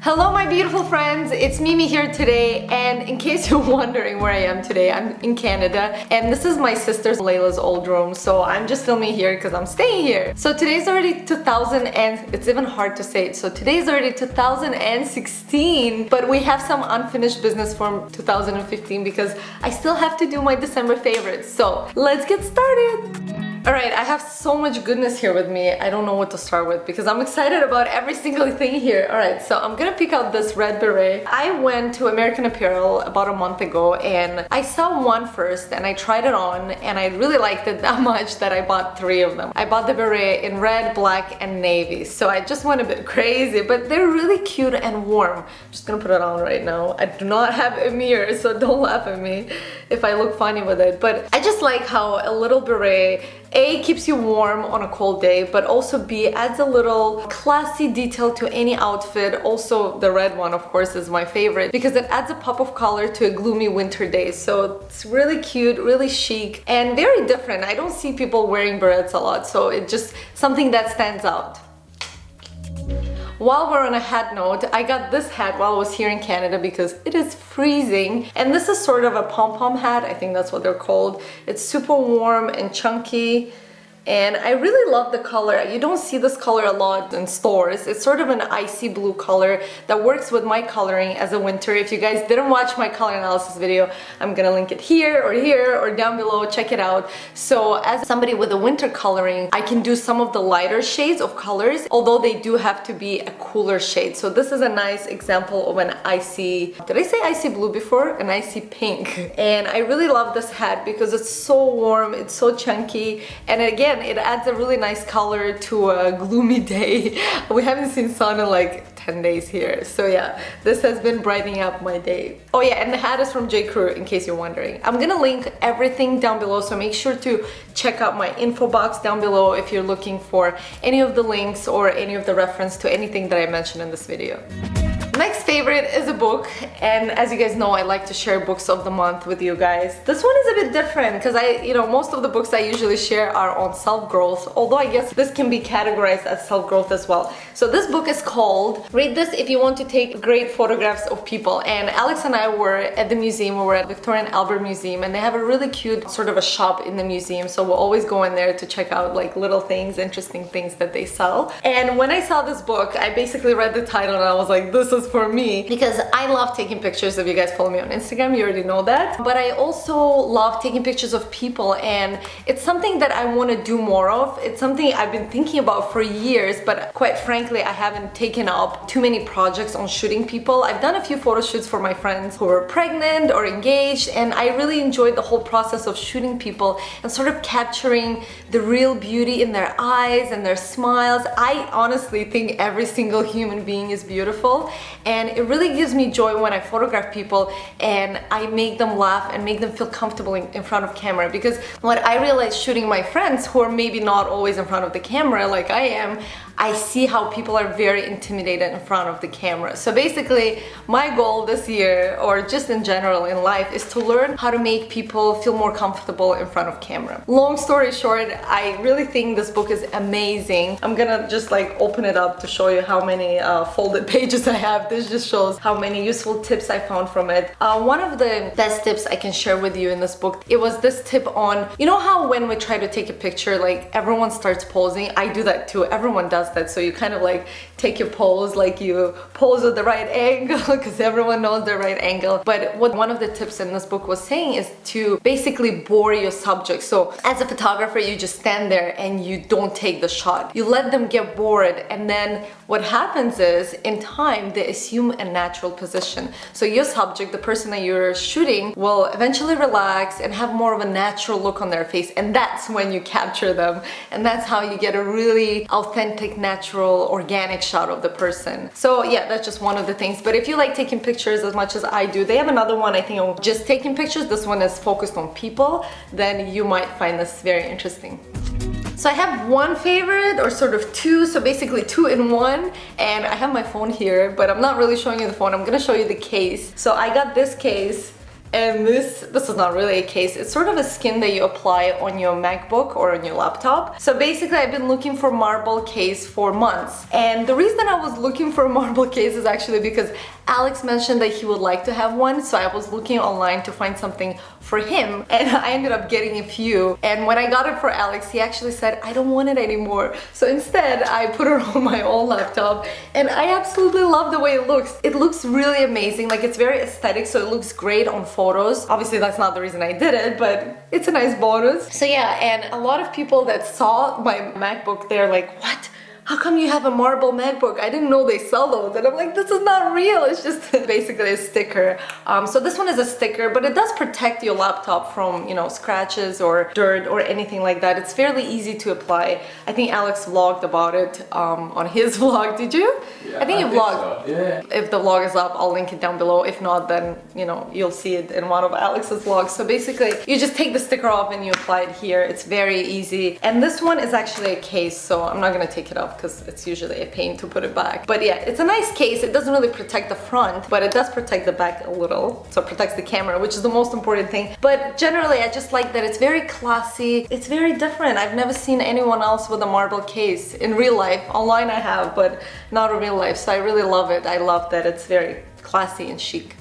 Hello my beautiful friends, it's Mimi here today, and in case you're wondering where I am today, I'm in Canada and this is my sister Layla's old room, so I'm just filming here because I'm staying here. So today's already 2000 and it's even hard to say it, so today's already 2016, but we have some unfinished business from 2015 because I still have to do my December favorites, so let's get started! Alright, I have so much goodness here with me, I don't know what to start with because I'm excited about every single thing here. Alright, so I'm gonna pick out this red beret. I went to American Apparel about a month ago and I saw one first and I tried it on and I really liked it that much that I bought 3 of them. I bought the beret in red, black, and navy, so I just went a bit crazy, but they're really cute and warm. I'm just gonna put it on right now. I do not have a mirror, so don't laugh at me if I look funny with it, but I just like how a little beret A, keeps you warm on a cold day, but also B, adds a little classy detail to any outfit. Also, the red one, of course, is my favorite because it adds a pop of color to a gloomy winter day. So it's really cute, really chic, and very different. I don't see people wearing berets a lot, so it's just something that stands out. While we're on a hat note, I got this hat while I was here in Canada because it is freezing. And this is sort of a pom-pom hat, I think that's what they're called. It's super warm and chunky. And I really love the color. You don't see this color a lot in stores. It's sort of an icy blue color that works with my coloring as a winter. If you guys didn't watch my color analysis video, I'm gonna link it here or down below. Check it out. So as somebody with a winter coloring, I can do some of the lighter shades of colors, although they do have to be a cooler shade. So this is a nice example of an icy, did I say icy blue before? An icy pink. And I really love this hat because it's so warm, it's so chunky, and again, it adds a really nice color to a gloomy day. We haven't seen sun in like 10 days here, so yeah, this has been brightening up my day. Oh yeah, and the hat is from J.Crew, in case you're wondering. I'm gonna link everything down below, so make sure to check out my info box down below if you're looking for any of the links or any of the reference to anything that I mentioned in this video. Next favorite is a book, and as you guys know, I like to share books of the month with you guys. This one is a bit different because most of the books I usually share are on self-growth, although I guess this can be categorized as self-growth as well. So this book is called Read This If You Want to Take Great Photographs of People, and Alex and I were at the museum. We were at Victoria and Albert Museum, and they have a really cute sort of a shop in the museum, so we'll always go in there to check out like little things, interesting things that they sell. And when I saw this book, I basically read the title and I was like, this is for me, because I love taking pictures. If you guys follow me on Instagram, you already know that, but I also love taking pictures of people, and it's something that I want to do more of. It's something I've been thinking about for years, but quite frankly I haven't taken up too many projects on shooting people. I've done a few photo shoots for my friends who were pregnant or engaged, and I really enjoyed the whole process of shooting people and sort of capturing the real beauty in their eyes and their smiles. I honestly think every single human being is beautiful, and it really gives me joy when I photograph people and I make them laugh and make them feel comfortable in front of camera, because what I realized shooting my friends who are maybe not always in front of the camera like I am, I see how people are very intimidated in front of the camera. So basically, my goal this year, or just in general in life, is to learn how to make people feel more comfortable in front of camera. Long story short, I really think this book is amazing. I'm gonna just like open it up to show you how many folded pages I have. This just shows how many useful tips I found from it. One of the best tips I can share with you in this book, it was this tip on, you know how when we try to take a picture, like everyone starts posing? I do that too, everyone does that. So you kind of like take your pose, like you pose with the right angle because everyone knows the right angle. But what one of the tips in this book was saying is to basically bore your subject. So as a photographer, you just stand there and you don't take the shot. You let them get bored, and then what happens is in time they assume a natural position. So your subject, the person that you're shooting, will eventually relax and have more of a natural look on their face, and that's when you capture them, and that's how you get a really authentic, natural, organic shot of the person. So yeah, that's just one of the things. But if you like taking pictures as much as I do, they have another one, I think, on just taking pictures. This one is focused on people. Then you might find this very interesting. So I have one favorite, or sort of two, so basically 2 in 1, and I have my phone here, but I'm not really showing you the phone. I'm gonna show you the case. So I got this case And this is not really a case. It's sort of a skin that you apply on your MacBook or on your laptop. So basically I've been looking for marble case for months. And the reason I was looking for a marble case is actually because Alex mentioned that he would like to have one. So I was looking online to find something for him, and I ended up getting a few. And when I got it for Alex, he actually said, I don't want it anymore. So instead I put it on my own laptop, and I absolutely love the way it looks. It looks really amazing. Like, it's very aesthetic, so it looks great on photos. Obviously that's not the reason I did it, but it's a nice bonus. So yeah, and a lot of people that saw my MacBook, they're like, what? How come you have a marble MacBook? I didn't know they sell those. And I'm like, this is not real. It's just basically a sticker. So this one is a sticker, but it does protect your laptop from, you know, scratches or dirt or anything like that. It's fairly easy to apply. I think Alex vlogged about it on his vlog. Did you? Yeah, I think you vlogged. So. Yeah. If the vlog is up, I'll link it down below. If not, then, you know, you'll see it in one of Alex's vlogs. So basically, you just take the sticker off and you apply it here. It's very easy. And this one is actually a case, so I'm not gonna take it off because it's usually a pain to put it back. But yeah, it's a nice case. It doesn't really protect the front, but it does protect the back a little. So it protects the camera, which is the most important thing. But generally, I just like that it's very classy. It's very different. I've never seen anyone else with a marble case in real life. Online I have, but not in real life. So I really love it. I love that it's very classy and chic.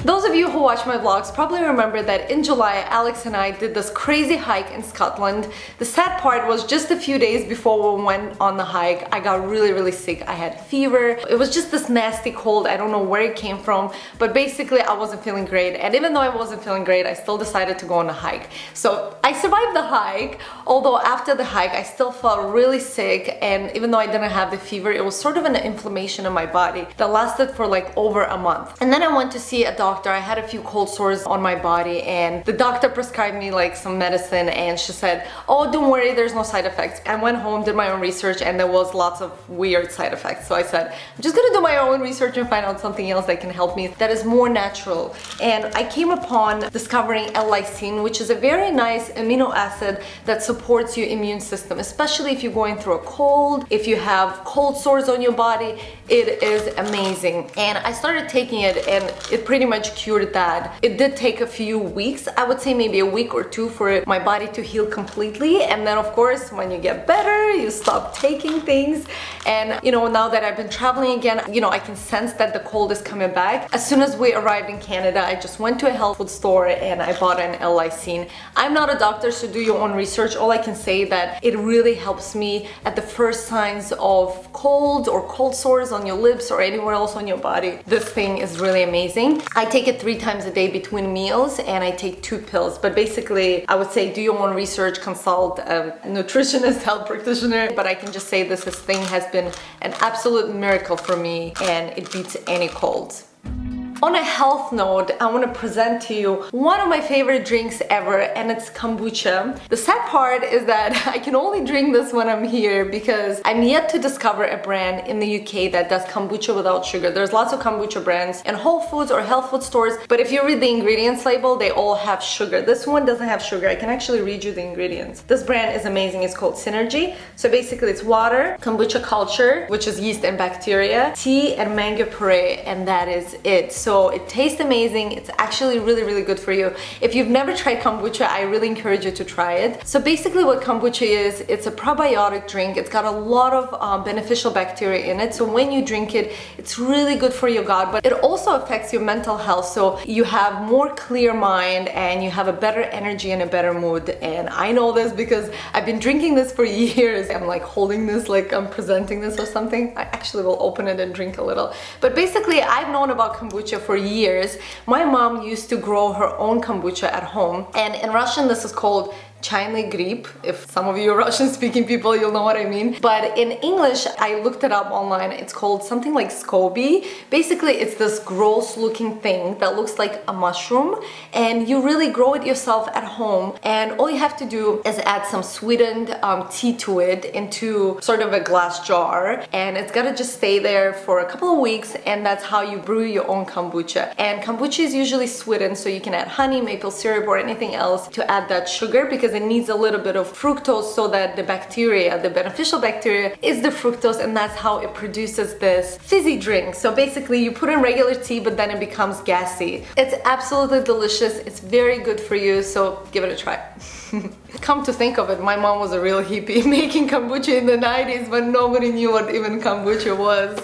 Those of you who watch my vlogs probably remember that in July, Alex and I did this crazy hike in Scotland. The sad part was just a few days before we went on the hike, I got really sick. I had fever. It was just this nasty cold. I don't know where it came from, but basically I wasn't feeling great. And even though I wasn't feeling great, I still decided to go on a hike. So I survived the hike, although after the hike, I still felt really sick. And even though I didn't have the fever, it was sort of an inflammation in my body that lasted for like over a month. And then I went to see a doctor. I had a few cold sores on my body, and the doctor prescribed me like some medicine, and she said, oh, don't worry, there's no side effects. I went home, did my own research, and there was lots of weird side effects. So I said, I'm just gonna do my own research and find out something else that can help me that is more natural. And I came upon discovering L-Lysine, which is a very nice amino acid that supports your immune system, especially if you're going through a cold, if you have cold sores on your body. It is amazing. And I started taking it, and it pretty much cured that. It did take a few weeks, I would say maybe a week or two, for my body to heal completely. And then of course, when you get better, you stop taking things. And you know, now that I've been traveling again, you know, I can sense that the cold is coming back. As soon as we arrived in Canada, I just went to a health food store and I bought an L-Lysine. I'm not a doctor, so do your own research. All I can say that it really helps me at the first signs of cold or cold sores on your lips or anywhere else on your body. This thing is really amazing. I take it 3 times a day between meals, and I take 2 pills. But basically, I would say do your own research, consult a nutritionist, health practitioner. But I can just say this thing has been an absolute miracle for me, and it beats any cold. On a health note, I want to present to you one of my favorite drinks ever, and it's kombucha. The sad part is that I can only drink this when I'm here because I'm yet to discover a brand in the UK that does kombucha without sugar. There's lots of kombucha brands in Whole Foods or health food stores, but if you read the ingredients label, they all have sugar. This one doesn't have sugar. I can actually read you the ingredients. This brand is amazing. It's called Synergy. So basically it's water, kombucha culture, which is yeast and bacteria, tea, and mango puree, and that is it. So it tastes amazing. It's actually really good for you. If you've never tried kombucha, I really encourage you to try it. So basically what kombucha is, it's a probiotic drink. It's got a lot of beneficial bacteria in it. So when you drink it, it's really good for your gut, but it also affects your mental health. So you have more clear mind and you have a better energy and a better mood. And I know this because I've been drinking this for years. I'm like holding this like I'm presenting this or something. I actually will open it and drink a little. But basically I've known about kombucha for years. My mom used to grow her own kombucha at home, and in Russian this is called Chayny grip. If some of you are Russian speaking people, you'll know what I mean. But in English, I looked it up online. It's called something like SCOBY. Basically, it's this gross looking thing that looks like a mushroom, and you really grow it yourself at home. And all you have to do is add some sweetened tea to it into sort of a glass jar, and it's gotta just stay there for a couple of weeks, and that's how you brew your own kombucha. And kombucha is usually sweetened, so you can add honey, maple syrup, or anything else to add that sugar, because it needs a little bit of fructose so that the bacteria, the beneficial bacteria, is the fructose, and that's how it produces this fizzy drink. So basically you put in regular tea, but then it becomes gassy. It's absolutely delicious. It's very good for you, so give it a try. Come to think of it, my mom was a real hippie making kombucha in the 90s, but nobody knew what even kombucha was.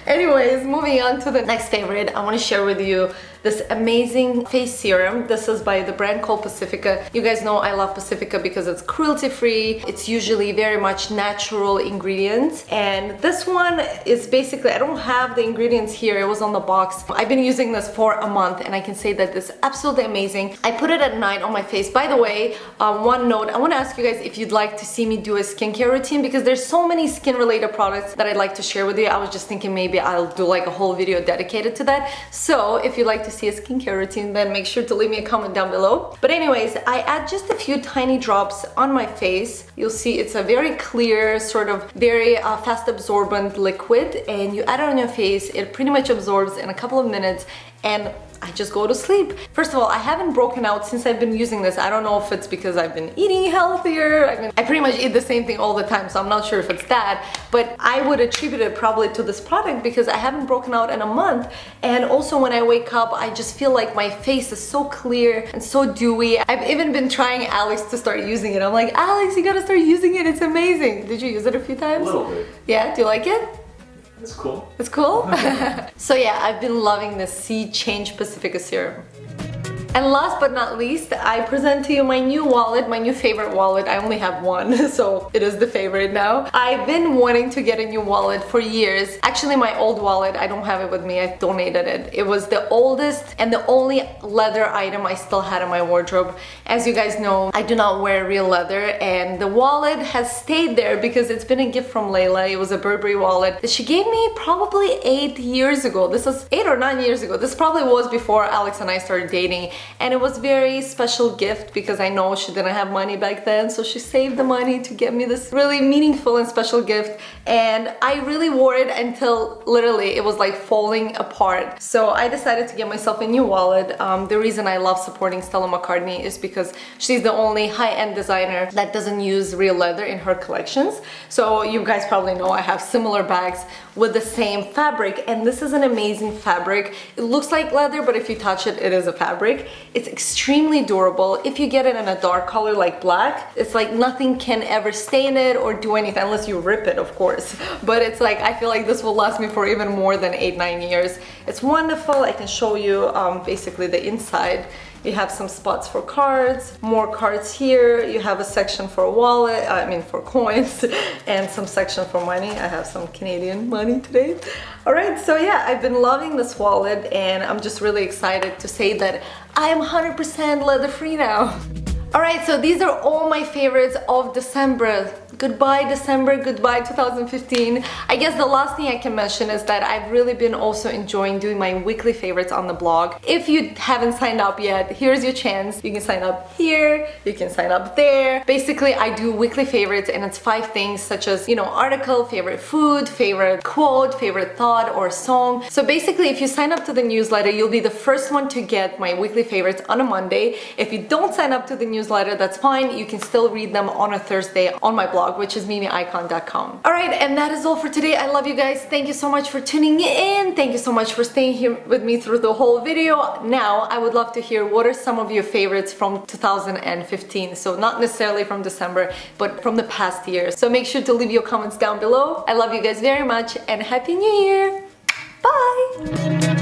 Anyways, moving on to the next favorite, I want to share with you this amazing face serum. This is by the brand called Pacifica. You guys know I love Pacifica because it's cruelty-free. It's usually very much natural ingredients. And this one is basically, I don't have the ingredients here, it was on the box. I've been using this for a month and I can say that this is absolutely amazing. I put it at night on my face. By the way, one note, I want to ask you guys if you'd like to see me do a skincare routine, because there's so many skin related products that I'd like to share with you. I was just thinking maybe I'll do like a whole video dedicated to that. So if you'd like to see a skincare routine, then make sure to leave me a comment down below. But anyways, I add just a few tiny drops on my face. You'll see it's a very clear, sort of very fast absorbent liquid, and you add it on your face. It pretty much absorbs in a couple of minutes, and I just go to sleep. First of all, I haven't broken out since I've been using this. I don't know if it's because I've been eating healthier. I pretty much eat the same thing all the time, so I'm not sure if it's that, but I would attribute it probably to this product because I haven't broken out in a month. And also when I wake up, I just feel like my face is so clear and so dewy. I've even been trying Alex to start using it. I'm like, Alex, you gotta start using it. It's amazing. Did you use it a few times? A little bit. Yeah, do you like it? It's cool. It's cool? So yeah, I've been loving this Sea Change Pacifica serum. And last but not least, I present to you my new wallet, my new favorite wallet. I only have one, so it is the favorite now. I've been wanting to get a new wallet for years. Actually, my old wallet, I don't have it with me, I donated it. It was the oldest and the only leather item I still had in my wardrobe. As you guys know, I do not wear real leather, and the wallet has stayed there because it's been a gift from Layla. It was a Burberry wallet that she gave me probably 8 years ago. This was 8 or 9 years ago. This probably was before Alex and I started dating. And it was a very special gift because I know she didn't have money back then, so she saved the money to get me this really meaningful and special gift. And I really wore it until literally it was like falling apart. So I decided to get myself a new wallet. The reason I love supporting Stella McCartney is because she's the only high-end designer that doesn't use real leather in her collections. So you guys probably know I have similar bags with the same fabric, and this is an amazing fabric. It looks like leather, but if you touch it, it is a fabric. It's extremely durable. If you get it in a dark color like black, it's like nothing can ever stain it or do anything unless you rip it, of course. But it's like, I feel like this will last me for even more than 8-9 years. It's wonderful. I can show you basically the inside. You have some spots for cards, more cards here. You have a section for wallet, for coins, and some section for money. I have some Canadian money today. All right, so yeah, I've been loving this wallet, and I'm just really excited to say that I am 100% leather free now. All right, so these are all my favorites of December. Goodbye December, goodbye 2015. I guess the last thing I can mention is that I've really been also enjoying doing my weekly favorites on the blog. If you haven't signed up yet, here's your chance. You can sign up here, you can sign up there. Basically, I do weekly favorites, and it's 5 things such as, article, favorite food, favorite quote, favorite thought, or song. So basically, if you sign up to the newsletter, you'll be the first one to get my weekly favorites on a Monday. If you don't sign up to the newsletter, that's fine. You can still read them on a Thursday on my blog, which is mimiikonn.com. All right, and that is all for today. I love you guys. Thank you so much for tuning in. Thank you so much for staying here with me through the whole video. Now, I would love to hear what are some of your favorites from 2015. So not necessarily from December, but from the past year. So make sure to leave your comments down below. I love you guys very much, and Happy New Year. Bye.